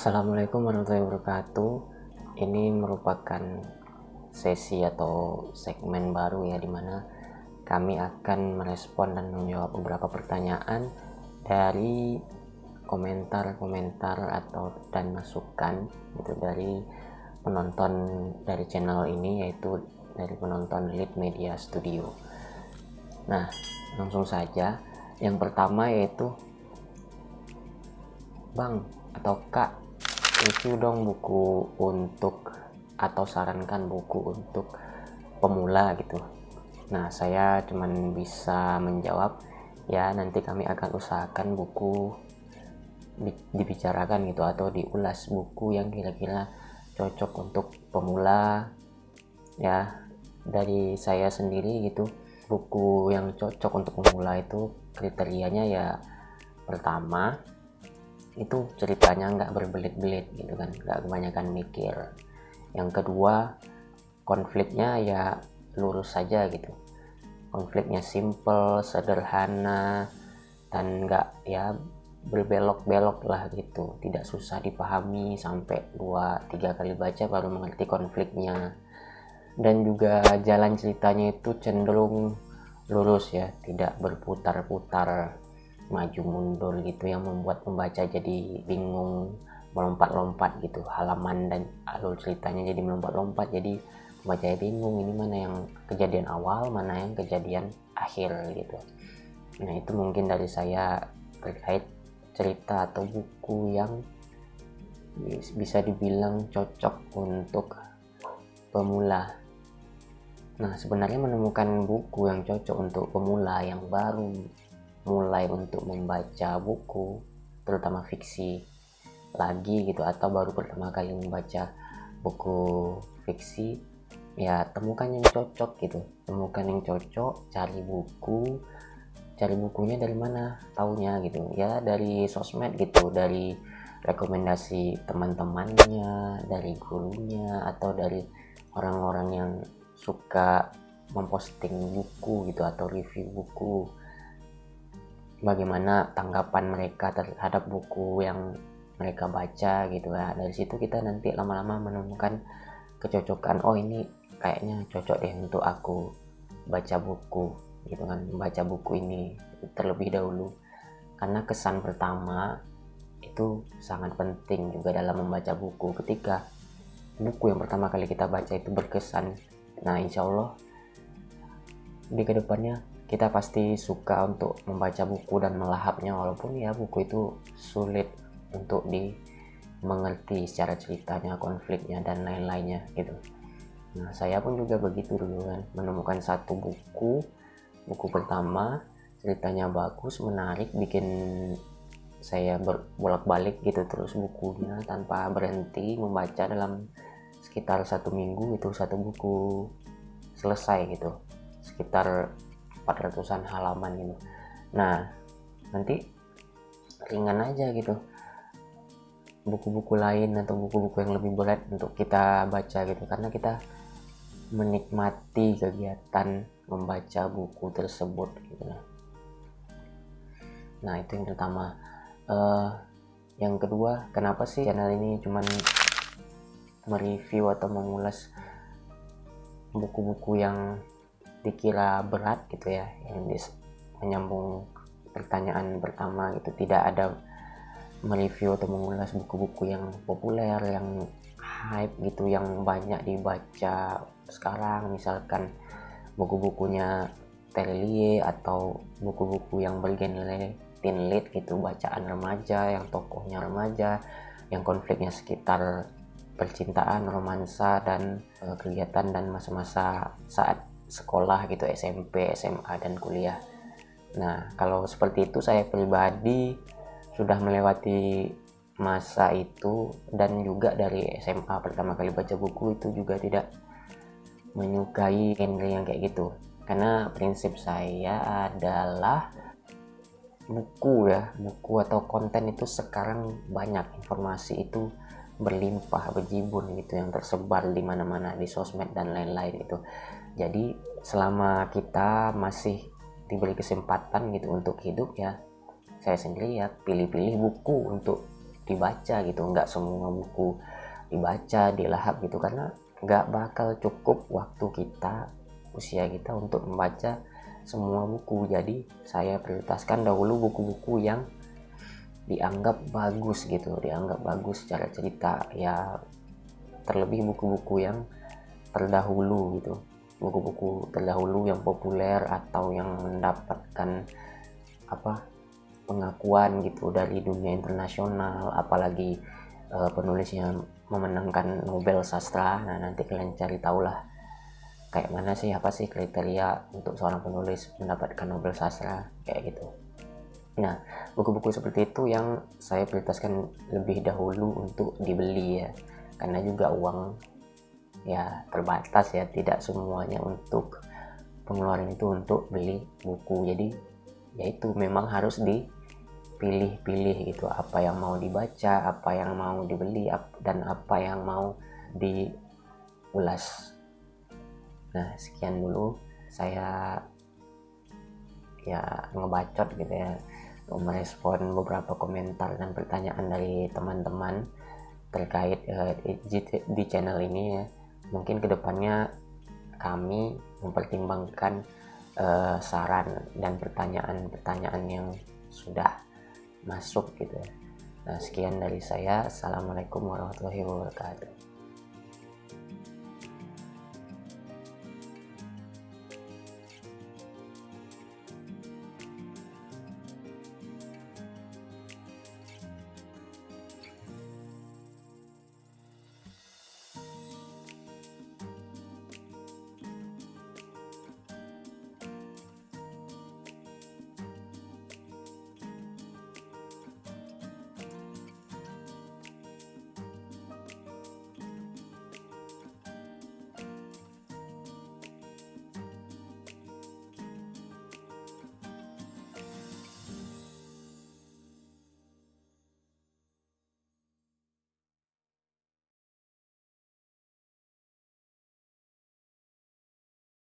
Assalamualaikum warahmatullahi wabarakatuh. Ini merupakan sesi atau segmen baru ya, dimana kami akan merespon dan menjawab beberapa pertanyaan dari komentar-komentar dan masukan gitu dari penonton dari channel ini, yaitu dari penonton Lead Media Studio. Nah, langsung saja. Yang pertama yaitu, Bang atau Kak, review dong buku untuk, atau sarankan buku untuk pemula gitu. Nah, saya cuman bisa menjawab ya, nanti kami akan usahakan buku dibicarakan gitu atau diulas buku yang kira-kira cocok untuk pemula ya. Dari saya sendiri gitu, buku yang cocok untuk pemula itu kriterianya ya, pertama itu ceritanya nggak berbelit-belit gitu kan, nggak kebanyakan mikir. Yang kedua, konfliknya ya lurus saja gitu, konfliknya simple, sederhana, dan nggak ya berbelok-belok lah gitu, tidak susah dipahami sampai 2-3 kali baca baru mengerti konfliknya. Dan juga jalan ceritanya itu cenderung lurus ya, tidak berputar-putar maju mundur gitu yang membuat pembaca jadi bingung, melompat-lompat gitu halaman, dan alur ceritanya jadi melompat-lompat, jadi pembaca bingung ini mana yang kejadian awal, mana yang kejadian akhir gitu. Nah, itu mungkin dari saya terkait cerita atau buku yang bisa dibilang cocok untuk pemula. Nah, sebenarnya menemukan buku yang cocok untuk pemula yang baru mulai untuk membaca buku, terutama fiksi lagi gitu, atau baru pertama kali membaca buku fiksi, ya temukan yang cocok gitu, temukan yang cocok, cari bukunya dari mana taunya gitu ya, dari sosmed gitu, dari rekomendasi teman-temannya, dari gurunya, atau dari orang-orang yang suka memposting buku gitu atau review buku, bagaimana tanggapan mereka terhadap buku yang mereka baca gitu ya. Dari situ kita nanti lama-lama menemukan kecocokan, oh ini kayaknya cocok deh untuk aku baca buku gitu kan, membaca buku ini terlebih dahulu, karena kesan pertama itu sangat penting juga dalam membaca buku. Ketika buku yang pertama kali kita baca itu berkesan, nah insya Allah di kedepannya kita pasti suka untuk membaca buku dan melahapnya, walaupun ya buku itu sulit untuk dimengerti secara ceritanya, konfliknya, dan lain-lainnya gitu. Nah, saya pun juga begitu dulu kan, menemukan satu buku pertama, ceritanya bagus, menarik, bikin saya bolak-balik gitu terus bukunya tanpa berhenti membaca. Dalam sekitar 1 minggu itu satu buku selesai gitu, sekitar 400-an halaman gitu. Nah, nanti ringan aja gitu buku-buku lain atau buku-buku yang lebih berat untuk kita baca gitu, karena kita menikmati kegiatan membaca buku tersebut gitu. Nah, itu yang pertama. Yang kedua, kenapa sih channel ini cuman mereview atau mengulas buku-buku yang dikira berat gitu ya, yang menyambung pertanyaan pertama gitu, tidak ada mereview atau mengulas buku-buku yang populer, yang hype gitu, yang banyak dibaca sekarang, misalkan buku-bukunya Terelie atau buku-buku yang bergenre teen lit gitu, bacaan remaja, yang tokohnya remaja, yang konfliknya sekitar percintaan, romansa, dan kegiatan dan masa-masa saat sekolah gitu, SMP, SMA, dan kuliah. Nah, kalau seperti itu saya pribadi sudah melewati masa itu, dan juga dari SMA pertama kali baca buku itu juga tidak menyukai genre yang kayak gitu, karena prinsip saya adalah buku atau konten itu sekarang banyak, informasi itu berlimpah berjibun gitu yang tersebar di mana-mana di sosmed dan lain-lain gitu. Jadi selama kita masih diberi kesempatan gitu untuk hidup ya, saya sendiri ya pilih-pilih buku untuk dibaca gitu, nggak semua buku dibaca, dilahap gitu, karena nggak bakal cukup waktu kita, usia kita untuk membaca semua buku. Jadi saya prioritaskan dahulu buku-buku yang dianggap bagus gitu, dianggap bagus secara cerita ya, terlebih buku-buku yang terdahulu gitu, buku-buku terdahulu yang populer atau yang mendapatkan pengakuan gitu dari dunia internasional, apalagi penulisnya memenangkan Nobel Sastra. Nah, nanti kalian cari tahulah kayak mana sih, apa sih kriteria untuk seorang penulis mendapatkan Nobel Sastra kayak gitu. Nah, buku-buku seperti itu yang saya prioritaskan lebih dahulu untuk dibeli ya, karena juga uang ya terbatas ya, tidak semuanya untuk pengeluaran itu untuk beli buku. Jadi ya itu memang harus dipilih-pilih gitu, apa yang mau dibaca, apa yang mau dibeli, dan apa yang mau diulas. Nah, sekian dulu saya ya ngebacot gitu ya, merespon beberapa komentar dan pertanyaan dari teman-teman terkait di channel ini ya. Mungkin kedepannya kami mempertimbangkan saran dan pertanyaan-pertanyaan yang sudah masuk gitu ya. Nah, sekian dari saya. Assalamualaikum warahmatullahi wabarakatuh.